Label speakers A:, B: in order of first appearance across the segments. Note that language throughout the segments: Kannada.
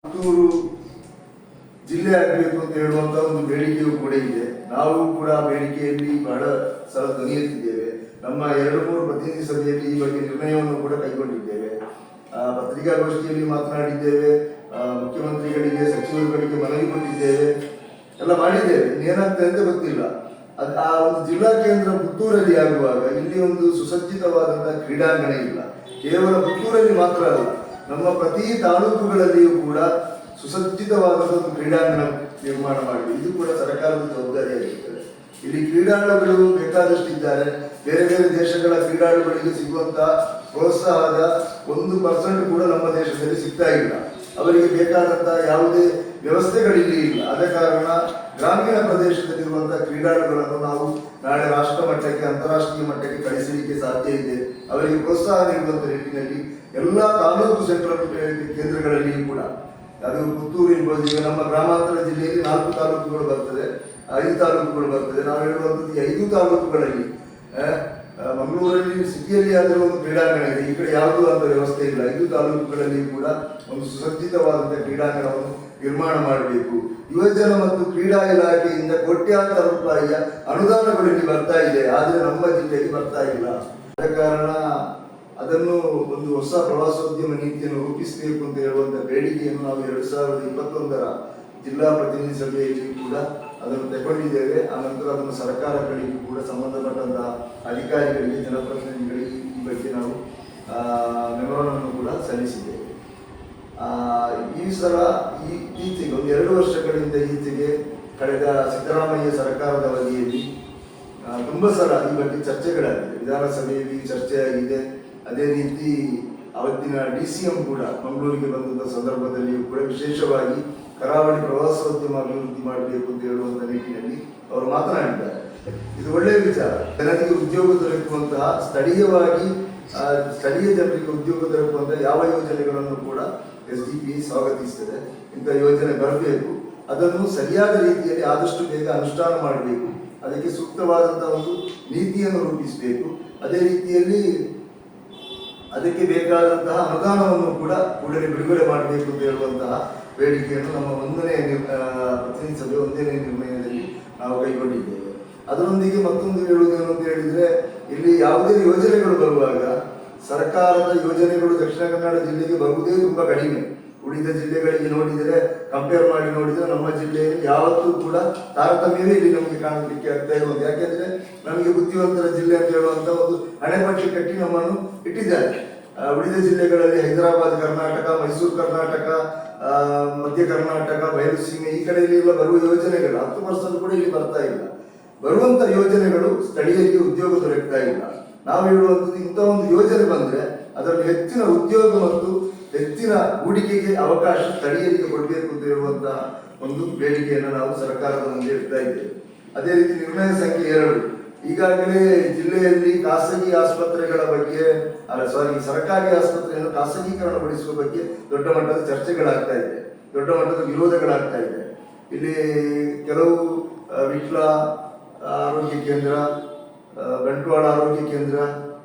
A: ಪುತ್ತೂರು ಜಿಲ್ಲೆ ಆಗಬೇಕು ಅಂತ ಹೇಳುವಂತ ಒಂದು ಬೇಡಿಕೆಯೂ ಕೂಡ ಇದೆ. ನಾವು ಕೂಡ ಬೇಡಿಕೆಯಲ್ಲಿ ಬಹಳ ಸಲ ಧ್ವನಿ ಎತ್ತಿದ್ದೇವೆ. ನಮ್ಮ 2-3 ಪ್ರತಿನಿಧಿ ಸಭೆಯಲ್ಲಿ ಈ ಬಗ್ಗೆ ನಿರ್ಣಯವನ್ನು ಕೂಡ ಕೈಗೊಂಡಿದ್ದೇವೆ. ಪತ್ರಿಕಾಗೋಷ್ಠಿಯಲ್ಲಿ ಮಾತನಾಡಿದ್ದೇವೆ. ಮುಖ್ಯಮಂತ್ರಿಗಳಿಗೆ, ಸಚಿವರುಗಳಿಗೆ ಮನವಿ ಕೊಟ್ಟಿದ್ದೇವೆ, ಎಲ್ಲ ಮಾಡಿದ್ದೇವೆ. ಏನಾಗ್ತದೆ ಅಂತ ಗೊತ್ತಿಲ್ಲ. ಆ ಒಂದು ಜಿಲ್ಲಾ ಕೇಂದ್ರ ಪುತ್ತೂರಲ್ಲಿ ಆಗುವಾಗ ಇಲ್ಲಿ ಒಂದು ಸುಸಜ್ಜಿತವಾದಂತಹ ಕ್ರೀಡಾಂಗಣ ಇಲ್ಲ. ಕೇವಲ ಪುತ್ತೂರಲ್ಲಿ ಮಾತ್ರ ಅಲ್ಲ, ನಮ್ಮ ಪ್ರತಿ ತಾಲೂಕುಗಳಲ್ಲಿಯೂ ಕೂಡ ಸುಸಜ್ಜಿತವಾದ ಒಂದು ಕ್ರೀಡಾಂಗಣ ನಿರ್ಮಾಣ ಮಾಡಬೇಕು. ಇದು ಕೂಡ ಸರ್ಕಾರದ ಜವಾಬ್ದಾರಿಯಾಗಿರ್ತದೆ. ಇಲ್ಲಿ ಕ್ರೀಡಾಳುಗಳು ಬೇಕಾದಷ್ಟಿದ್ದಾರೆ. ಬೇರೆ ಬೇರೆ ದೇಶಗಳ ಕ್ರೀಡಾಳುಗಳಿಗೆ ಸಿಗುವಂತಹ ಪ್ರೋತ್ಸಾಹದ 1% ಕೂಡ ನಮ್ಮ ದೇಶದಲ್ಲಿ ಸಿಗ್ತಾ ಇಲ್ಲ. ಅವರಿಗೆ ಬೇಕಾದಂತಹ ಯಾವುದೇ ವ್ಯವಸ್ಥೆಗಳಿಲ್ಲಿ ಇಲ್ಲ. ಆದ ಕಾರಣ ಗ್ರಾಮೀಣ ಪ್ರದೇಶದಲ್ಲಿರುವಂತಹ ಕ್ರೀಡಾಳುಗಳನ್ನು ನಾವು ನಾಳೆ ರಾಷ್ಟ್ರ ಮಟ್ಟಕ್ಕೆ, ಅಂತಾರಾಷ್ಟ್ರೀಯ ಮಟ್ಟಕ್ಕೆ ಕಳಿಸಲಿಕ್ಕೆ ಸಾಧ್ಯ ಇದೆ. ಅವರಿಗೆ ಪ್ರೋತ್ಸಾಹ ನೀಡುವಂತ ನಿಟ್ಟಿನಲ್ಲಿ ಎಲ್ಲ ತಾಲೂಕು ಸೆಂಟ್ರಲ್ ಕೇಂದ್ರಗಳಲ್ಲಿಯೂ ಕೂಡ, ಅದು ಪುತ್ತೂರು ಇರ್ಬೋದು. ಈಗ ನಮ್ಮ ಗ್ರಾಮಾಂತರ ಜಿಲ್ಲೆಯಲ್ಲಿ 4 ತಾಲೂಕುಗಳು ಬರ್ತದೆ, 5 ತಾಲೂಕುಗಳು ಬರ್ತದೆ. ನಾವು ಹೇಳುವಂಥದ್ದು 5 ತಾಲೂಕುಗಳಲ್ಲಿ, ಮಂಗಳೂರಲ್ಲಿ ಸಿಟಿಯಲ್ಲಿ ಆದರೂ ಒಂದು ಕ್ರೀಡಾಂಗಣ ಇದೆ, ಈ ಕಡೆ ಯಾವುದೂ ಅಂತ ವ್ಯವಸ್ಥೆ ಇಲ್ಲ. 5 ತಾಲೂಕುಗಳಲ್ಲಿ ಕೂಡ ಒಂದು ಸುಸಜ್ಜಿತವಾದಂತಹ ಕ್ರೀಡಾಂಗಣವನ್ನು ನಿರ್ಮಾಣ ಮಾಡಬೇಕು. ಯುವಜನ ಮತ್ತು ಕ್ರೀಡಾ ಇಲಾಖೆಯಿಂದ ಕೋಟ್ಯಾಂತರ ರೂಪಾಯಿಯ ಅನುದಾನಗಳು ಇಲ್ಲಿ ಬರ್ತಾ ಇದೆ, ಆದರೆ ನಮ್ಮ ಜಿಲ್ಲೆಗೆ ಬರ್ತಾ ಇಲ್ಲ. ಆದ ಕಾರಣ ಅದನ್ನು ಒಂದು ಹೊಸ ಪ್ರವಾಸೋದ್ಯಮ ನೀತಿಯನ್ನು ರೂಪಿಸಬೇಕು ಅಂತ ಹೇಳುವಂತ ಬೇಡಿಕೆಯನ್ನು ನಾವು 2021ರ ಜಿಲ್ಲಾ ಪ್ರತಿನಿಧಿ ಸಭೆಯಲ್ಲಿ ಕೂಡ ಅದನ್ನು ತಗೊಂಡಿದ್ದೇವೆ. ಆನಂತರ ಅದನ್ನು ಸರ್ಕಾರಗಳಿಗೂ ಕೂಡ, ಸಂಬಂಧಪಟ್ಟಂತಹ ಅಧಿಕಾರಿಗಳಿಗೆ, ಜನಪ್ರತಿನಿಧಿಗಳಿಗೆ ಈ ಬಗ್ಗೆ ನಾವು ಮೆಮೊರಾಂಡಮ್ ಕೂಡ ಸಲ್ಲಿಸಿದ್ದೇವೆ. ಈ ಸಲ ಈಚೆಗೆ ಒಂದು 2 ವರ್ಷಗಳಿಂದ ಈಚೆಗೆ ಕಳೆದ ಸಿದ್ದರಾಮಯ್ಯ ಸರ್ಕಾರದ ಅವಧಿಯಲ್ಲಿ ತುಂಬ ಸಲ ಈ ಬಗ್ಗೆ ಚರ್ಚೆಗಳಾಗಿದೆ. ವಿಧಾನಸಭೆಯಲ್ಲಿ ಚರ್ಚೆ ಆಗಿದೆ. ಅದೇ ರೀತಿ ಅವತ್ತಿನ DCM ಕೂಡ ಮಂಗಳೂರಿಗೆ ಬಂದಂತಹ ಸಂದರ್ಭದಲ್ಲಿಯೂ ಕೂಡ ವಿಶೇಷವಾಗಿ ಕರಾವಳಿ ಪ್ರವಾಸೋದ್ಯಮ ಅಭಿವೃದ್ಧಿ ಮಾಡಬೇಕು ಅಂತ ಹೇಳುವಂತ ನಿಟ್ಟಿನಲ್ಲಿ ಅವರು ಮಾತನಾಡಿದ್ದಾರೆ. ಇದು ಒಳ್ಳೆಯ ವಿಚಾರ. ಜನರಿಗೆ ಉದ್ಯೋಗ ದೊರಕುವಂತಹ, ಸ್ಥಳೀಯ ಜನರಿಗೆ ಉದ್ಯೋಗ ದೊರಕುವಂತಹ ಯಾವ ಯೋಜನೆಗಳನ್ನು ಕೂಡ SDP ಸ್ವಾಗತಿಸುತ್ತದೆ. ಇಂಥ ಯೋಜನೆ ಬರಬೇಕು, ಅದನ್ನು ಸರಿಯಾದ ರೀತಿಯಲ್ಲಿ ಆದಷ್ಟು ಬೇಗ ಅನುಷ್ಠಾನ ಮಾಡಬೇಕು. ಅದಕ್ಕೆ ಸೂಕ್ತವಾದಂತಹ ಒಂದು ನೀತಿಯನ್ನು ರೂಪಿಸಬೇಕು. ಅದೇ ರೀತಿಯಲ್ಲಿ ಅದಕ್ಕೆ ಬೇಕಾದಂತಹ ಅನುದಾನವನ್ನು ಕೂಡ ಕೂಡಲೇ ಬಿಡುಗಡೆ ಮಾಡಬೇಕು ಅಂತ ಹೇಳುವಂತಹ ಬೇಡಿಕೆಯನ್ನು ನಮ್ಮ 1ನೇ ಪ್ರತಿನಿಧಿ ಸಭೆ 1ನೇ ನಿರ್ಣಯದಲ್ಲಿ ನಾವು ಕೈಗೊಂಡಿದ್ದೇವೆ. ಅದರೊಂದಿಗೆ ಮತ್ತೊಂದು ಹೇಳುವುದೇನು ಅಂತ ಹೇಳಿದ್ರೆ, ಇಲ್ಲಿ ಯಾವುದೇ ಯೋಜನೆಗಳು ಬರುವಾಗ ಸರ್ಕಾರದ ಯೋಜನೆಗಳು ದಕ್ಷಿಣ ಕನ್ನಡ ಜಿಲ್ಲೆಗೆ ಬರುವುದೇ ತುಂಬಾ ಕಡಿಮೆ. ಉಳಿದ ಜಿಲ್ಲೆಗಳಿಗೆ ನೋಡಿದರೆ, ಕಂಪೇರ್ ಮಾಡಿ ನೋಡಿದರೆ ನಮ್ಮ ಜಿಲ್ಲೆಯಲ್ಲಿ ಯಾವತ್ತೂ ಕೂಡ ತಾರತಮ್ಯವೇ ಇಲ್ಲಿ ನಮಗೆ ಕಾಣಲಿಕ್ಕೆ ಆಗ್ತಾ ಇರುವುದು. ಯಾಕೆಂದ್ರೆ ನಮಗೆ ಬುದ್ಧಿವಂತರ ಜಿಲ್ಲೆ ಅಂತ ಹೇಳುವಂತ ಒಂದು ಹಣೆಪಟ್ಟಿ ಕಟ್ಟಿ ನಮ್ಮನ್ನು ಇಟ್ಟಿದ್ದಾರೆ. ಉಳಿದ ಜಿಲ್ಲೆಗಳಲ್ಲಿ ಹೈದರಾಬಾದ್ ಕರ್ನಾಟಕ, ಮೈಸೂರು ಕರ್ನಾಟಕ, ಮಧ್ಯ ಕರ್ನಾಟಕ, ಬಯಲುಸೀಮೆ ಈ ಕಡೆಯಲ್ಲೆಲ್ಲ ಬರುವ ಯೋಜನೆಗಳು 10% ಕೂಡ ಇಲ್ಲಿ ಬರ್ತಾ ಇಲ್ಲ. ಬರುವಂತ ಯೋಜನೆಗಳು ಸ್ಥಳೀಯರಿಗೆ ಉದ್ಯೋಗ ದೊರಕ್ತಾ ಇಲ್ಲ. ನಾವು ಹೇಳುವಂಥದ್ದು, ಇಂಥ ಒಂದು ಯೋಜನೆ ಬಂದ್ರೆ ಅದರಲ್ಲಿ ಹೆಚ್ಚಿನ ಉದ್ಯೋಗ ಮತ್ತು ಹೆಚ್ಚಿನ ಹೂಡಿಕೆಗೆ ಅವಕಾಶ ಸ್ಥಳೀಯರಿಗೆ ಕೊಡಬೇಕು ಅಂತ ಹೇಳುವಂತಹ ಒಂದು ಬೇಡಿಕೆಯನ್ನು ನಾವು ಸರ್ಕಾರದ ಮುಂದೆ ಇಡ್ತಾ ಇದ್ದೇವೆ. ಅದೇ ರೀತಿ ನಿರ್ಣಯ ಸಂಖ್ಯೆ 2, ಈಗಾಗಲೇ ಜಿಲ್ಲೆಯಲ್ಲಿ ಖಾಸಗಿ ಆಸ್ಪತ್ರೆಗಳ ಬಗ್ಗೆ, ಸರ್ಕಾರಿ ಆಸ್ಪತ್ರೆಯನ್ನು ಖಾಸಗೀಕರಣಗೊಳಿಸುವ ಬಗ್ಗೆ ದೊಡ್ಡ ಮಟ್ಟದ ಚರ್ಚೆಗಳಾಗ್ತಾ ಇದೆ, ದೊಡ್ಡ ಮಟ್ಟದ ವಿರೋಧಗಳಾಗ್ತಾ ಇದೆ. ಇಲ್ಲಿ ಕೆಲವು ವಿಟ್ಲ ಆರೋಗ್ಯ ಕೇಂದ್ರ, ಬಂಟ್ವಾಳ ಆರೋಗ್ಯ ಕೇಂದ್ರ,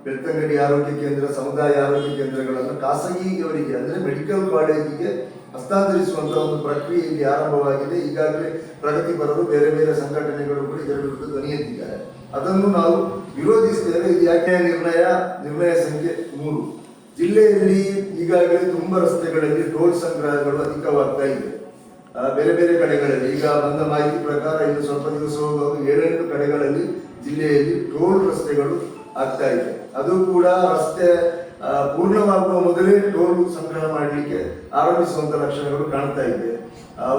A: ಬೆಳ್ತಂಗಡಿ ಆರೋಗ್ಯ ಕೇಂದ್ರ, ಸಮುದಾಯ ಆರೋಗ್ಯ ಕೇಂದ್ರಗಳನ್ನು ಖಾಸಗಿಯವರಿಗೆ ಅಂದರೆ ಮೆಡಿಕಲ್ ಕಾಲೇಜಿಗೆ ಹಸ್ತಾಂತರಿಸುವಂತಹ ಒಂದು ಪ್ರಕ್ರಿಯೆ ಇಲ್ಲಿ ಆರಂಭವಾಗಿದೆ. ಈಗಾಗಲೇ ಪ್ರಗತಿಪರರು, ಬೇರೆ ಬೇರೆ ಸಂಘಟನೆಗಳು ಕೂಡ ಇದರ ವಿರುದ್ಧ ಧ್ವನಿ ಎತ್ತಿದ್ದಾರೆ. ಅದನ್ನು ನಾವು ವಿರೋಧಿಸ್ತೇವೆ. ಇದು ಯಾಕೆ ನಿರ್ಣಯ ಸಂಖ್ಯೆ 3, ಜಿಲ್ಲೆಯಲ್ಲಿ ಈಗಾಗಲೇ ತುಂಬ ರಸ್ತೆಗಳಲ್ಲಿ ಟೋಲ್ ಸಂಗ್ರಹಗಳು ಅಧಿಕವಾಗ್ತಾ ಇದೆ. ಬೇರೆ ಬೇರೆ ಕಡೆಗಳಲ್ಲಿ ಈಗ ಬಂದ ಮಾಹಿತಿ ಪ್ರಕಾರ ಇನ್ನು ಸ್ವಲ್ಪ ದಿವಸ ಹೋಗುವಾಗ 7-8 ಕಡೆಗಳಲ್ಲಿ ಜಿಲ್ಲೆಯಲ್ಲಿ ಟೋಲ್ ರಸ್ತೆಗಳು ಆಗ್ತಾ ಇದೆ. ಅದು ಕೂಡ ರಸ್ತೆ ಪೂರ್ಣವಾಗುವ ಮೊದಲೇ ಟೋಲ್ ಸಂಗ್ರಹ ಮಾಡಲಿಕ್ಕೆ ಆರಂಭಿಸುವಂತ ಲಕ್ಷಣಗಳು ಕಾಣ್ತಾ ಇದೆ.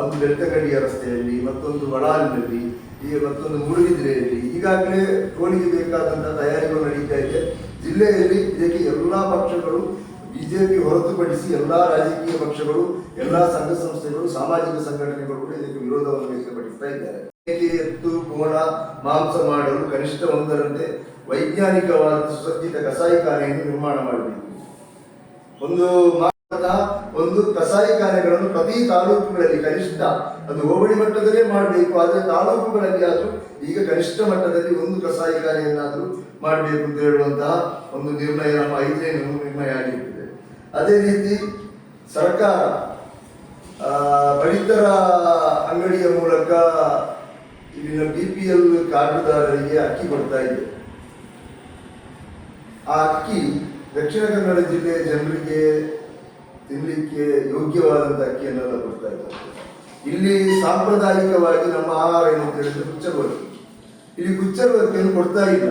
A: ಒಂದು ಬೆಳ್ತಂಗಡಿಯ ರಸ್ತೆಯಲ್ಲಿ, ಮತ್ತೊಂದು ವಡಾಲಿನಲ್ಲಿ, ಈಗ ಮತ್ತೊಂದು ಮೂಡುಬಿದ್ರೆಯಲ್ಲಿ ಈಗಾಗಲೇ ಟೋಲಿಗೆ ಬೇಕಾದಂತಹ ತಯಾರಿಗಳು ನಡೀತಾ ಇದೆ. ಜಿಲ್ಲೆಯಲ್ಲಿ ಇದಕ್ಕೆ ಎಲ್ಲಾ ಪಕ್ಷಗಳು, ಬಿಜೆಪಿ ಹೊರತುಪಡಿಸಿ ಎಲ್ಲಾ ರಾಜಕೀಯ ಪಕ್ಷಗಳು, ಎಲ್ಲಾ ಸಂಘ ಸಂಸ್ಥೆಗಳು, ಸಾಮಾಜಿಕ ಸಂಘಟನೆಗಳು ಕೂಡ ಇದಕ್ಕೆ ವಿರೋಧವನ್ನು ವ್ಯಕ್ತಪಡಿಸ್ತಾ ಇದ್ದಾರೆ. ಎತ್ತು, ಕೋಣ, ಮಾಂಸ ಮಾಡಲು ಕನಿಷ್ಠ 1ರಂತೆ ವೈಜ್ಞಾನಿಕವಾದ ಸುಸಜ್ಜಿತ ಕಸಾಯಿಖಾನೆಯನ್ನು ನಿರ್ಮಾಣ ಮಾಡಬೇಕು. ಒಂದು ಕಸಾಯಿಖಾನೆಗಳನ್ನು ಪ್ರತಿ ತಾಲೂಕುಗಳಲ್ಲಿ ಕನಿಷ್ಠ, ಅದು ಹೋಬಳಿ ಮಟ್ಟದಲ್ಲೇ ಮಾಡಬೇಕು, ಆದರೆ ತಾಲೂಕುಗಳಲ್ಲಿ ಆದರೂ ಈಗ ಕನಿಷ್ಠ ಮಟ್ಟದಲ್ಲಿ ಒಂದು ಕಸಾಯಿಖಾನೆಯನ್ನಾದರೂ ಮಾಡಬೇಕು ಅಂತ ಹೇಳುವಂತಹ ಒಂದು ನಿರ್ಣಯ ನಮ್ಮ 5ನೇ ನಿರ್ಣಯ ಆಗಿರ್ತದೆ. ಅದೇ ರೀತಿ ಸರ್ಕಾರ ಪಡಿತರ ಅಂಗಡಿಯ ಮೂಲಕ ಇಲ್ಲಿನ BPL ಕಾರ್ಡುದಾರರಿಗೆ ಅಕ್ಕಿ ಕೊಡ್ತಾ ಇದೆ. ಆ ಅಕ್ಕಿ ದಕ್ಷಿಣ ಕನ್ನಡ ಜಿಲ್ಲೆಯ ಜನರಿಗೆ ತಿನ್ನಲಿಕ್ಕೆ ಯೋಗ್ಯವಾದಂಥ ಅಕ್ಕಿಯನ್ನೆಲ್ಲ ಕೊಡ್ತಾ ಇದ್ದಾರೆ. ಇಲ್ಲಿ ಸಾಂಪ್ರದಾಯಿಕವಾಗಿ ನಮ್ಮ ಆಹಾರ ಏನು ಅಂತ ಹೇಳಿದ್ರೆ ಕುಚ್ಚಲಕ್ಕಿ. ಇಲ್ಲಿ ಕುಚ್ಚಲಕ್ಕಿಯನ್ನು ಕೊಡ್ತಾ ಇಲ್ಲ.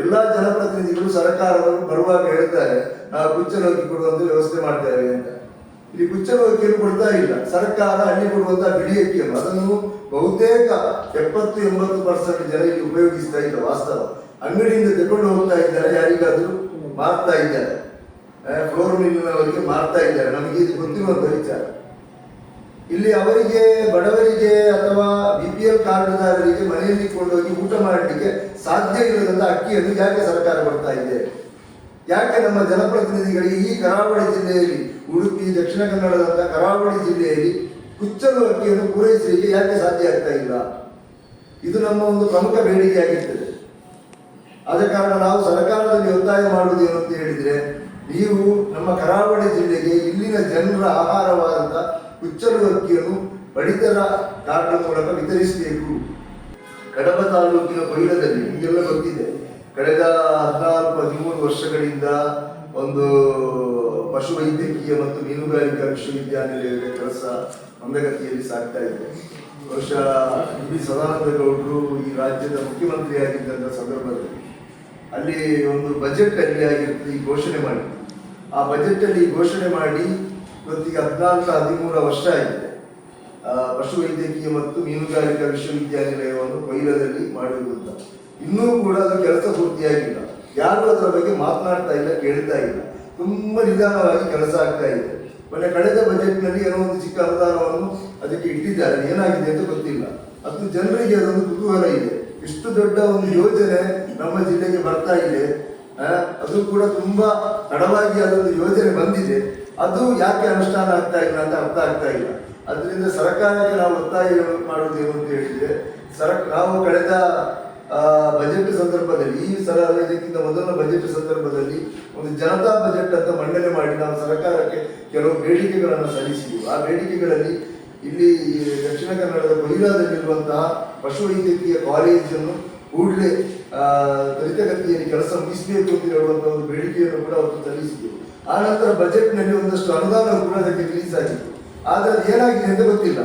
A: ಎಲ್ಲಾ ಜನಪ್ರತಿನಿಧಿಗಳು ಸರ್ಕಾರವನ್ನು ಬರುವಾಗ ಹೇಳ್ತಾರೆ ನಾವು ಕುಚ್ಚಲಕ್ಕಿ ಕೊಡುವಂತ ವ್ಯವಸ್ಥೆ ಮಾಡ್ತೇವೆ ಅಂತ. ಇಲ್ಲಿ ಕುಚ್ಚಲಕ್ಕಿಯನ್ನು ಕೊಡ್ತಾ ಇಲ್ಲ. ಸರ್ಕಾರ ಅಲ್ಲಿ ಕೊಡುವಂತಹ ಬಿಳಿ ಅಕ್ಕಿಯನ್ನು ಅದನ್ನು ಬಹುತೇಕ 70-80% ಜನ ಇಲ್ಲಿ ಉಪಯೋಗಿಸ್ತಾ ಇಲ್ಲ. ವಾಸ್ತವ ಅಂಗಡಿಯಿಂದ ತಗೊಂಡು ಹೋಗ್ತಾ ಇದ್ದಾರೆ, ಯಾರಿಗಾದ್ರೂ ಮಾರ್ತಾ ಇದ್ದಾರೆ, ಫ್ಲೋರ್ ಮಿಲ್ನವರಿಗೆ ಮಾರ್ತಾ ಇದ್ದಾರೆ. ನಮಗೆ ಇದು ಗೊತ್ತಿರುವಂತ ವಿಚಾರ. ಇಲ್ಲಿ ಅವರಿಗೆ ಬಡವರಿಗೆ ಅಥವಾ BPL ಕಾರ್ಡುದಾರರಿಗೆ ಮನೆಯಲ್ಲಿ ಕೊಂಡೋಗಿ ಊಟ ಮಾಡಲಿಕ್ಕೆ ಸಾಧ್ಯ ಇಲ್ಲದಂತ ಅಕ್ಕಿಯನ್ನು ಯಾಕೆ ಸರ್ಕಾರ ಕೊಡ್ತಾ ಇದೆ? ಯಾಕೆ ನಮ್ಮ ಜನಪ್ರತಿನಿಧಿಗಳಿಗೆ ಈ ಕರಾವಳಿ ಜಿಲ್ಲೆಯಲ್ಲಿ, ಉಡುಪಿ, ದಕ್ಷಿಣ ಕನ್ನಡದಂತ ಕರಾವಳಿ ಜಿಲ್ಲೆಯಲ್ಲಿ ಕುಚ್ಚಲು ಅಕ್ಕಿಯನ್ನು ಪೂರೈಸಲಿಕ್ಕೆ ಯಾಕೆ ಸಾಧ್ಯ ಆಗ್ತಾ ಇಲ್ಲ? ಇದು ನಮ್ಮ ಒಂದು ಪ್ರಮುಖ ಬೇಡಿಕೆಯಾಗಿರ್ತದೆ. ಆದ ಕಾರಣ ನಾವು ಸರ್ಕಾರದಲ್ಲಿ ಒತ್ತಾಯ ಮಾಡುವುದು ಏನು ಅಂತ ಹೇಳಿದ್ರೆ, ನೀವು ನಮ್ಮ ಕರಾವಳಿ ಜಿಲ್ಲೆಗೆ ಇಲ್ಲಿನ ಜನರ ಆಹಾರವಾದಂಥ ಕುಚ್ಚಲು ಅಕ್ಕಿಯನ್ನು ಪಡಿತರ ಕಾರ್ಡ್ ಮೂಲಕ ವಿತರಿಸಬೇಕು. ಕಡಬ ತಾಲೂಕಿನ ಕೊಯ್ಲದಲ್ಲಿ ನಿಮಗೆಲ್ಲ ಗೊತ್ತಿದೆ, ಕಳೆದ 14-13 ವರ್ಷಗಳಿಂದ ಒಂದು ಪಶುವೈದ್ಯಕೀಯ ಮತ್ತು ಮೀನುಗಾರಿಕಾ ವಿಶ್ವವಿದ್ಯಾನಿಲಯದ ಕೆಲಸ ಮಂದಗತಿಯಲ್ಲಿ ಸಾಗ್ತಾ ಇದೆ. ಬಹುಶಃ ಬಿ ಸದಾನಂದ ಗೌಡರು ಈ ರಾಜ್ಯದ ಮುಖ್ಯಮಂತ್ರಿಯಾಗಿದ್ದಂಥ ಸಂದರ್ಭದಲ್ಲಿ ಅಲ್ಲಿ ಒಂದು ಬಜೆಟ್ ಅಲ್ಲಿ ಆಗಿರ್ತದೆ ಈ ಘೋಷಣೆ ಮಾಡಿ, ಆ ಬಜೆಟ್ ಅಲ್ಲಿ ಘೋಷಣೆ ಮಾಡಿ ಇವತ್ತಿಗೆ 14-13 ವರ್ಷ ಆಗಿದೆ. ಪಶುವೈದ್ಯಕೀಯ ಮತ್ತು ಮೀನುಗಾರಿಕಾ ವಿಶ್ವವಿದ್ಯಾನಿಲಯವನ್ನು ಕೊಯ್ಲದಲ್ಲಿ ಮಾಡುವುದು ಅಂತ. ಇನ್ನೂ ಕೂಡ ಅದು ಕೆಲಸ ಪೂರ್ತಿಯಾಗಿಲ್ಲ. ಯಾರು ಅದರ ಬಗ್ಗೆ ಮಾತನಾಡ್ತಾ ಇಲ್ಲ, ಕೇಳ್ತಾ ಇಲ್ಲ. ತುಂಬಾ ನಿಧಾನವಾಗಿ ಕೆಲಸ ಆಗ್ತಾ ಇದೆ. ಮೊನ್ನೆ ಕಳೆದ ಬಜೆಟ್ನಲ್ಲಿ ಏನೋ ಒಂದು ಚಿಕ್ಕ ಅನುದಾನವನ್ನು ಅದಕ್ಕೆ ಇಟ್ಟಿದ್ದಾರೆ, ಏನಾಗಿದೆ ಅಂತ ಗೊತ್ತಿಲ್ಲ. ಅದು ಜನರಿಗೆ ಅದೊಂದು ಕುತೂಹಲ ಇದೆ. ಇಷ್ಟು ದೊಡ್ಡ ಒಂದು ಯೋಜನೆ ನಮ್ಮ ಜಿಲ್ಲೆಗೆ ಬರ್ತಾ ಇದೆ, ಅದು ಕೂಡ ತುಂಬಾ ತಡವಾಗಿ ಅದೊಂದು ಯೋಜನೆ ಬಂದಿದೆ, ಅದು ಯಾಕೆ ಅನುಷ್ಠಾನ ಆಗ್ತಾ ಇಲ್ಲ ಅಂತ ಅರ್ಥ ಆಗ್ತಾ ಇಲ್ಲ. ಅದರಿಂದ ಸರ್ಕಾರಕ್ಕೆ ನಾವು ಒತ್ತಾಯ ಮಾಡುವುದು ಏನು ಅಂತ ಹೇಳಿದ್ರೆ, ನಾವು ಕಳೆದ ಬಜೆಟ್ ಸಂದರ್ಭದಲ್ಲಿ, ಈ ಸಲ ಇದಕ್ಕಿಂತ ಮೊದಲ ಬಜೆಟ್ ಸಂದರ್ಭದಲ್ಲಿ ಒಂದು ಜನತಾ ಬಜೆಟ್ ಅಂತ ಮಂಡನೆ ಮಾಡಿ ನಾವು ಸರ್ಕಾರಕ್ಕೆ ಕೆಲವು ಬೇಡಿಕೆಗಳನ್ನು ಸಲ್ಲಿಸಿದ್ವಿ. ಆ ಬೇಡಿಕೆಗಳಲ್ಲಿ ಇಲ್ಲಿ ದಕ್ಷಿಣ ಕನ್ನಡದ ಕೊಯ್ಲಾದಲ್ಲಿರುವಂತಹ ಪಶುವೈದ್ಯಕೀಯ ಕಾಲೇಜನ್ನು ಕೂಡಲೇ ತ್ವರಿತಗತಿಯಲ್ಲಿ ಕೆಲಸ ಮುಗಿಸಬೇಕು ಅಂತ ಹೇಳುವಂತಹ ಒಂದು ಬೇಡಿಕೆಯನ್ನು ಕೂಡ ಅವತ್ತು ಸಲ್ಲಿಸಿದ್ವಿ. ಆ ನಂತರ ಬಜೆಟ್ನಲ್ಲಿ ಒಂದಷ್ಟು ಅನುದಾನ ಕೂಡ ಅದಕ್ಕೆ ರಿಲೀಸ್ ಆಗಿತ್ತು. ಆದರೆ ಅದು ಏನಾಗಿದೆ ಅಂತ ಗೊತ್ತಿಲ್ಲ.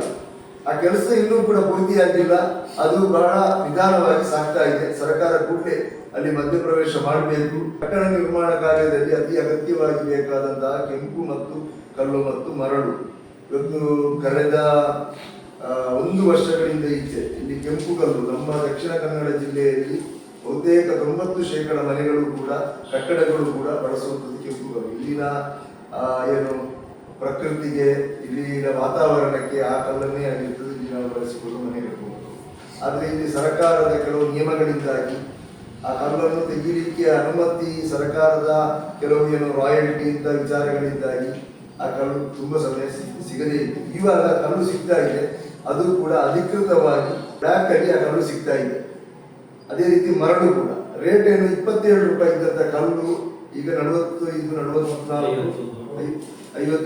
A: ಆ ಕೆಲಸ ಇನ್ನೂ ಕೂಡ ಪೂರ್ತಿಯಾಗಿಲ್ಲ. ಅದು ಬಹಳ ನಿಧಾನವಾಗಿ ಸಾಗ್ತಾ ಇದೆ. ಸರ್ಕಾರ ಕೂಡಲೇ ಅಲ್ಲಿ ಮಧ್ಯಪ್ರವೇಶ ಮಾಡಬೇಕು. ಕಟ್ಟಡ ನಿರ್ಮಾಣ ಕಾರ್ಯದಲ್ಲಿ ಅತಿ ಅಗತ್ಯವಾಗಿ ಬೇಕಾದಂತಹ ಕೆಂಪು ಮತ್ತು ಕಲ್ಲು ಮತ್ತು ಮರಳು, ಇವತ್ತು ಕಳೆದ 1 ವರ್ಷಗಳಿಂದ ಈಚೆ ಇಲ್ಲಿ ಕೆಂಪು ಕಲ್ಲು ನಮ್ಮ ದಕ್ಷಿಣ ಕನ್ನಡ ಜಿಲ್ಲೆಯಲ್ಲಿ ಬಹುತೇಕ 90% ಮನೆಗಳು ಕೂಡ, ಕಟ್ಟಡಗಳು ಕೂಡ ಬಳಸುವಂಥದ್ದು ಕೆಂಪು ಕಲ್ಲು. ಇಲ್ಲಿನ ಏನು ಪ್ರಕೃತಿಗೆ, ಇಲ್ಲಿನ ವಾತಾವರಣಕ್ಕೆ ಆ ಕಲ್ಲನ್ನೇ ಆಗಿರ್ತದೆ ಇಲ್ಲಿ ನಾವು ಬಳಸಿಕೊಂಡು ಮನೆ ಕಟ್ಟಬಹುದು. ಆದರೆ ಇಲ್ಲಿ ಸರ್ಕಾರದ ಕೆಲವು ನಿಯಮಗಳಿಂದಾಗಿ ಆ ಕಲ್ಲನ್ನು ತೆಗೀಲಿಕ್ಕೆ ಅನುಮತಿ, ಸರ್ಕಾರದ ಕೆಲವು ಏನು ರಾಯಲ್ಟಿ ಇಂಥ ವಿಚಾರಗಳಿಂದಾಗಿ ಆ ಕಲ್ಲು ತುಂಬ ಸಮಯ ಸಿಗದೇ ಇತ್ತು. ಇವಾಗ ಕಲ್ಲು ಸಿಗ್ತಾ ಇದೆ, ಅದು ಕೂಡ ಅಧಿಕೃತವಾಗಿ ಬ್ಲ್ಯಾಕ್ ಅಲ್ಲಿ ಆ ಕಲ್ಲು ಸಿಗ್ತಾ ಇದೆ. ಅದೇ ರೀತಿ ಮರಳು ಕೂಡ ರೇಟ್ ಏನು 27 ರೂಪಾಯಿ ಇದ್ದಂಥ ಕಲ್ಲು ಈಗ 50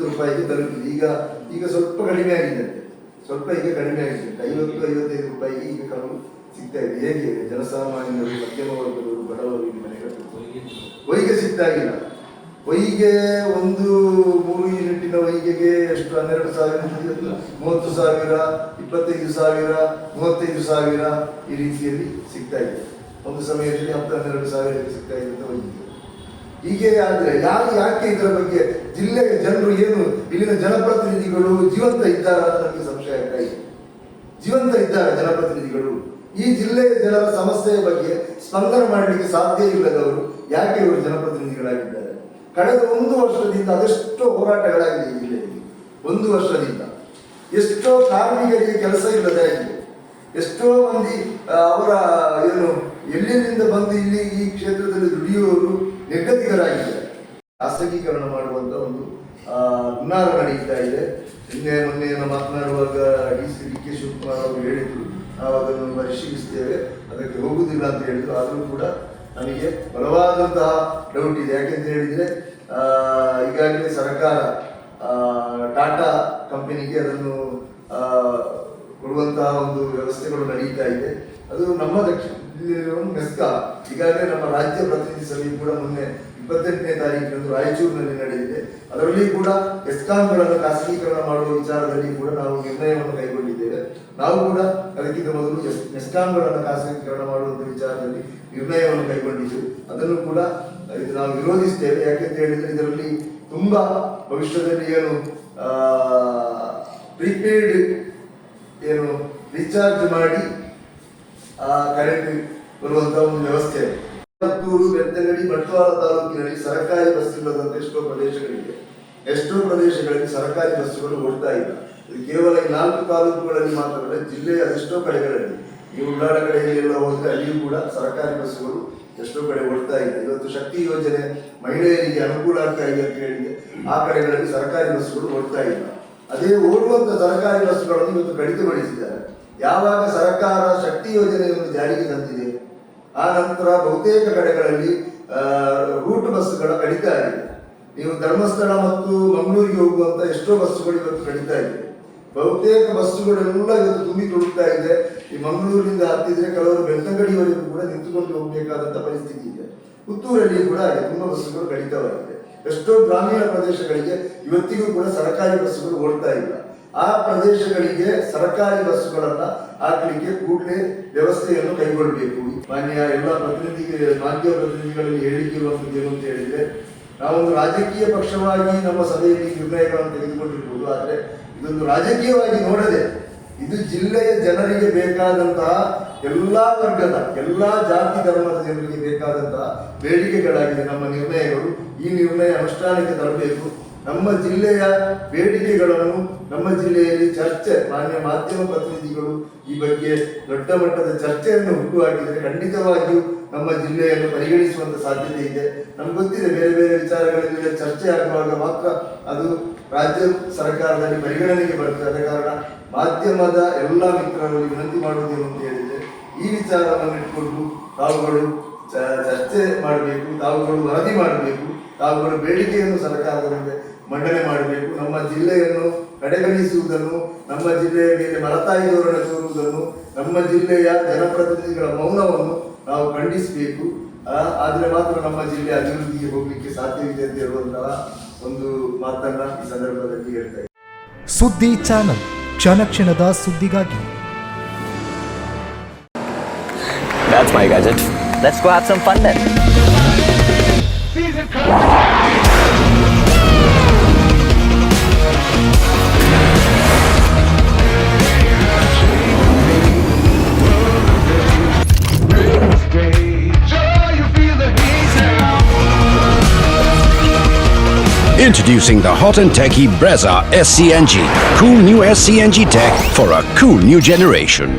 A: ರೂಪಾಯಿಗೆ ತಲುಪಿದೆ. ಈಗ ಸ್ವಲ್ಪ ಕಡಿಮೆ ಆಗಿದೆ, ಸ್ವಲ್ಪ ಈಗ ಕಡಿಮೆ ಆಗಿದೆ. 50-55 ರೂಪಾಯಿಗೆ ಈಗ ಕಲ್ಲು ಸಿಗ್ತಾ ಇದೆ. ಹೇಗೆ ಜನಸಾಮಾನ್ಯರು, ಮಧ್ಯಮ ವರ್ಗದವರು, ಬಡವರು ಇಲ್ಲಿ ಮನೆ ಕಟ್ಟುವುದು ಹೊಯ್ಗೆ ಸಿಗ್ತಾ ಇಲ್ಲ. ಹೊಯ್ಗೆ ಒಂದು 3 ಯೂನಿಟಿನ ಹೊಯ್ಗೆಗೆ ಎಷ್ಟು 12,000, 30,000, 25,000, 35,000 ಈ ರೀತಿಯಲ್ಲಿ ಸಿಗ್ತಾ ಇದೆ. ಒಂದು ಸಮಯದಲ್ಲಿ 10-12,000 ಸಿಗ್ತಾ ಇದೆ ಅಂತ ಹೊಯ್ಗೆ. ಹೀಗೆ ಆದ್ರೆ ಯಾಕೆ ಇದರ ಬಗ್ಗೆ ಜಿಲ್ಲೆಯ ಜನರು ಏನು, ಇಲ್ಲಿನ ಜನಪ್ರತಿನಿಧಿಗಳು ಜೀವಂತ ಇದ್ದಾರ ಅಂತ ನಮಗೆ ಸಂಶಯ ಆಗ್ತಾ ಇದೆ. ಜೀವಂತ ಇದ್ದಾರೆ ಜನಪ್ರತಿನಿಧಿಗಳು. ಈ ಜಿಲ್ಲೆಯ ಜನರ ಸಮಸ್ಯೆಯ ಬಗ್ಗೆ ಸ್ಪಂದನೆ ಮಾಡಲಿಕ್ಕೆ ಸಾಧ್ಯ ಇಲ್ಲದವರು ಯಾಕೆ ಇವರು ಜನಪ್ರತಿನಿಧಿಗಳಾಗಿದ್ದಾರೆ? ಕಳೆದ 1 ವರ್ಷದಿಂದ ಅದೆಷ್ಟೋ ಹೋರಾಟಗಳಾಗಿದೆ ಈ ಜಿಲ್ಲೆಯಲ್ಲಿ. 1 ವರ್ಷದಿಂದ ಎಷ್ಟೋ ಕಾರ್ಮಿಕರಿಗೆ ಕೆಲಸ ಇಲ್ಲದೆ ಆಗಿದೆ. ಎಷ್ಟೋ ಮಂದಿ ಅವರ ಏನು ಎಲ್ಲಿಂದ ಬಂದು ಇಲ್ಲಿ ಈ ಕ್ಷೇತ್ರದಲ್ಲಿ ದುಡಿಯುವವರು ನಿರ್ಗತಿಕರಾಗಿದ್ದಾರೆ. ಖಾಸಗೀಕರಣ ಮಾಡುವಂತ ಒಂದು ಹುನ್ನಾರ ನಡೀತಾ ಇದೆ. ಮೊನ್ನೆ ಮಾತನಾಡುವಾಗ DK ಶಿವಕುಮಾರ್ ಅವರು ಹೇಳಿದ್ರು, ನಾವು ಅದನ್ನು ಪರಿಶೀಲಿಸ್ತೇವೆ, ಅದಕ್ಕೆ ಹೋಗುದಿಲ್ಲ ಅಂತ ಹೇಳಿದ್ರು. ಆದರೂ ಕೂಡ ನನಗೆ ಬಲವಾದಂತಹ ಡೌಟ್ ಇದೆ. ಯಾಕೆಂತ ಹೇಳಿದ್ರೆ ಈಗಾಗಲೇ ಸರ್ಕಾರ ಟಾಟಾ ಕಂಪನಿಗೆ ಅದನ್ನು ಕೊಡುವಂತಹ ಒಂದು ವ್ಯವಸ್ಥೆಗಳು ನಡೀತಾ ಇದೆ. ಅದು ನಮ್ಮ ಜಿಲ್ಲೆಯ ಮೆಸ್ಕಾ ಈಗಾಗಲೇ ನಮ್ಮ ರಾಜ್ಯ ಪ್ರತಿನಿಧಿ ಸಭೆ ಕೂಡ ಮೊನ್ನೆ 28ನೇ ತಾರೀಕಿನಂದು ರಾಯಚೂರಿನಲ್ಲಿ ನಡೆದಿದೆ. ಅದರಲ್ಲಿ ಕೂಡ ಎಸ್ಕಾಂಗಳನ್ನು ಖಾಸಗೀಕರಣ ಮಾಡುವ ವಿಚಾರದಲ್ಲಿ ಕೂಡ ನಾವು ನಿರ್ಣಯವನ್ನು ಕೈಗೊಂಡಿದ್ದೇವೆ. ನಾವು ಕೂಡ ಅದಕ್ಕಿಂತ ಮೊದಲು ಎಸ್ಕಾಂಗಳನ್ನು ಖಾಸಗೀಕರಣ ಮಾಡುವಂಥ ವಿಚಾರದಲ್ಲಿ ನಿರ್ಣಯವನ್ನು ಕೈಗೊಂಡಿದ್ದೇವೆ. ಅದನ್ನು ಕೂಡ ನಾವು ವಿರೋಧಿಸ್ತೇವೆ. ಯಾಕೆಂತ ಹೇಳಿದ್ರೆ ಇದರಲ್ಲಿ ತುಂಬಾ ಭವಿಷ್ಯದಲ್ಲಿ ಏನು ಪ್ರೀಪೇಯ್ಡ್ ಏನು ರೀಚಾರ್ಜ್ ಮಾಡಿ ಕರೆಂಟ್ ಬರುವಂತಹ ಒಂದು ವ್ಯವಸ್ಥೆ. ಪುತ್ತೂರು, ಬೆಳ್ತಂಗಡಿ, ಬಂಟ್ವಾಳ ತಾಲೂಕಿನಲ್ಲಿ ಸರ್ಕಾರಿ ಬಸ್ ಇಲ್ಲದಂತ ಎಷ್ಟೋ ಪ್ರದೇಶಗಳಲ್ಲಿ ಸರ್ಕಾರಿ ಬಸ್ಸುಗಳು ಓಡ್ತಾ ಇಲ್ಲ. ಇದು ಕೇವಲ ಈ 4 ತಾಲೂಕುಗಳಲ್ಲಿ ಮಾತ್ರವಲ್ಲ, ಜಿಲ್ಲೆಯ ಅದೆಷ್ಟೋ ಕಡೆಗಳಲ್ಲಿ ಈ ಉಳ್ಳಾಳ ಕಡೆಯಲ್ಲೆಲ್ಲ ಹೋದ್ರೆ ಅಲ್ಲಿಯೂ ಕೂಡ ಸರ್ಕಾರಿ ಬಸ್ಸುಗಳು ಎಷ್ಟೋ ಕಡೆ ಓಡ್ತಾ ಇಲ್ಲ. ಇವತ್ತು ಶಕ್ತಿ ಯೋಜನೆ ಮಹಿಳೆಯರಿಗೆ ಅನುಕೂಲ ಆಗ್ತಾ ಇದೆ ಅಂತ ಹೇಳಿದೆ, ಆ ಕಡೆಗಳಲ್ಲಿ ಸರ್ಕಾರಿ ಬಸ್ಸುಗಳು ಓಡ್ತಾ ಇಲ್ಲ. ಅದೇ ಓಡುವಂತ ಸರ್ಕಾರಿ ಬಸ್ಸುಗಳನ್ನು ಇವತ್ತು ಕಡಿತಗೊಳಿಸಿದ್ದಾರೆ. ಯಾವಾಗ ಸರ್ಕಾರ ಶಕ್ತಿ ಯೋಜನೆಯನ್ನು ಜಾರಿಗೆ ತಂದಿದೆ, ಆ ನಂತರ ಬಹುತೇಕ ಕಡೆಗಳಲ್ಲಿ ರೂಟ್ ಬಸ್ಸುಗಳ ಕಡಿತ ಆಗಿದೆ. ನೀವು ಧರ್ಮಸ್ಥಳ ಮತ್ತು ಮಂಗಳೂರಿಗೆ ಹೋಗುವಂತ ಎಷ್ಟೋ ಬಸ್ಸುಗಳು ಇವತ್ತು ಕಡಿತಾ ಇದೆ. ಬಹುತೇಕ ಬಸ್ಸುಗಳೆಲ್ಲ ಇವತ್ತು ತುಂಬಿ ತುಳುಕ್ತಾ ಇದೆ. ಈ ಮಂಗಳೂರಿನಿಂದ ಹತ್ತಿದ್ರೆ ಕೆಲವರು ಬೆಳ್ತಂಗಡಿಯವರೆಗೂ ಕೂಡ ನಿಂತುಕೊಂಡು ಹೋಗಬೇಕಾದಂತ ಪರಿಸ್ಥಿತಿ ಇದೆ. ಪುತ್ತೂರಲ್ಲಿ ಕೂಡ ಹಾಗೆ ತುಂಬಾ ಬಸ್ಸುಗಳು ಕಡಿತವಾಗಿದೆ. ಎಷ್ಟೋ ಗ್ರಾಮೀಣ ಪ್ರದೇಶಗಳಿಗೆ ಇವತ್ತಿಗೂ ಕೂಡ ಸರ್ಕಾರಿ ಬಸ್ಸುಗಳು ಓಡ್ತಾ ಇಲ್ಲ. ಆ ಪ್ರದೇಶಗಳಿಗೆ ಸರ್ಕಾರಿ ಬಸ್ಸುಗಳನ್ನ ಹಾಕಲಿಕ್ಕೆ ಕೂಡಲೇ ವ್ಯವಸ್ಥೆಯನ್ನು ಕೈಗೊಳ್ಳಬೇಕು. ಮಾನ್ಯ ಎಲ್ಲ ಮಾಧ್ಯಮ ಪ್ರತಿನಿಧಿಗಳಲ್ಲಿ ಹೇಳಿರುವಂಥದ್ದು ಏನು ಅಂತ ಹೇಳಿದ್ರೆ, ನಾವೊಂದು ರಾಜಕೀಯ ಪಕ್ಷವಾಗಿ ನಮ್ಮ ಸಭೆಯಲ್ಲಿ ನಿರ್ಣಯಗಳನ್ನು ತೆಗೆದುಕೊಂಡಿರ್ಬೋದು, ಆದರೆ ಇದೊಂದು ರಾಜಕೀಯವಾಗಿ ನೋಡದೆ ಇದು ಜಿಲ್ಲೆಯ ಜನರಿಗೆ ಬೇಕಾದಂತಹ ಎಲ್ಲಾ ವರ್ಗದ ಎಲ್ಲಾ ಜಾತಿ ಧರ್ಮದ ಜನರಿಗೆ ಬೇಕಾದಂತಹ ಬೇಡಿಕೆಗಳಾಗಿದೆ ನಮ್ಮ ನಿರ್ಣಯಗಳು. ಈ ನಿರ್ಣಯ ಅನುಷ್ಠಾನಕ್ಕೆ ತರಬೇಕು. ನಮ್ಮ ಜಿಲ್ಲೆಯ ಬೇಡಿಕೆಗಳನ್ನು ನಮ್ಮ ಜಿಲ್ಲೆಯಲ್ಲಿ ಚರ್ಚೆ, ಮಾನ್ಯ ಮಾಧ್ಯಮ ಪ್ರತಿನಿಧಿಗಳು ಈ ಬಗ್ಗೆ ದೊಡ್ಡ ಮಟ್ಟದ ಚರ್ಚೆಯನ್ನು ಹುಟ್ಟುಹಾಕಿದರೆ ಖಂಡಿತವಾಗಿಯೂ ನಮ್ಮ ಜಿಲ್ಲೆಯನ್ನು ಪರಿಗಣಿಸುವಂತ ಸಾಧ್ಯತೆ ಇದೆ. ನಮ್ಗೆ ಗೊತ್ತಿದೆ, ಬೇರೆ ಬೇರೆ ವಿಚಾರಗಳಲ್ಲಿ ಚರ್ಚೆ ಆಗುವಾಗ ಮಾತ್ರ ಅದು ರಾಜ್ಯ ಸರ್ಕಾರದಲ್ಲಿ ಪರಿಗಣನೆಗೆ ಬರ್ತದೆ. ಆದ ಕಾರಣ ಮಾಧ್ಯಮದ ಎಲ್ಲ ಮಿತ್ರರಲ್ಲಿ ವಿನಂತಿ ಮಾಡುವುದೇನು ಅಂತ ಹೇಳಿದ್ರೆ, ಈ ವಿಚಾರವನ್ನು ಇಟ್ಕೊಂಡು ತಾವುಗಳು ಚರ್ಚೆ ಮಾಡಬೇಕು, ತಾವುಗಳು ವರದಿ ಮಾಡಬೇಕು, ತಾವುಗಳ ಬೇಡಿಕೆಯನ್ನು ಸರ್ಕಾರದ ಮುಂದೆ ಮಂಡನೆ ಮಾಡಬೇಕು. ನಮ್ಮ ಜಿಲ್ಲೆಯನ್ನು ಕಡೆಗಣಿಸುವುದನ್ನು, ನಮ್ಮ ಜಿಲ್ಲೆಯ ಮೇಲೆ ಮಲತಾಯಿ ಧೋರಣೆ ತೋರುವುದನ್ನು, ನಮ್ಮ ಜಿಲ್ಲೆಯ ಜನಪ್ರತಿನಿಧಿಗಳ ಮೌನವನ್ನು ನಾವು ಖಂಡಿಸಬೇಕು. ಆದರೆ ಮಾತ್ರ ನಮ್ಮ ಜಿಲ್ಲೆ ಅಭಿವೃದ್ಧಿಗೆ ಹೋಗಲಿಕ್ಕೆ ಸಾಧ್ಯವಿದೆ ಅಂತ ಹೇಳುವಂತಹ ಒಂದು ಮಾತನ್ನ ಈ ಸಂದರ್ಭದಲ್ಲಿ ಹೇಳ್ತಾ ಇದ್ದೀನಿ.
B: ಸುದ್ದಿ ಚಾನಲ್, ಕ್ಷಣ ಕ್ಷಣದ ಸುದ್ದಿಗಾಗಿ.
C: That's my gadget. Let's go have some fun then.
D: Introducing the hot and techy Brezza SCNG. Cool new SCNG tech for a cool new generation.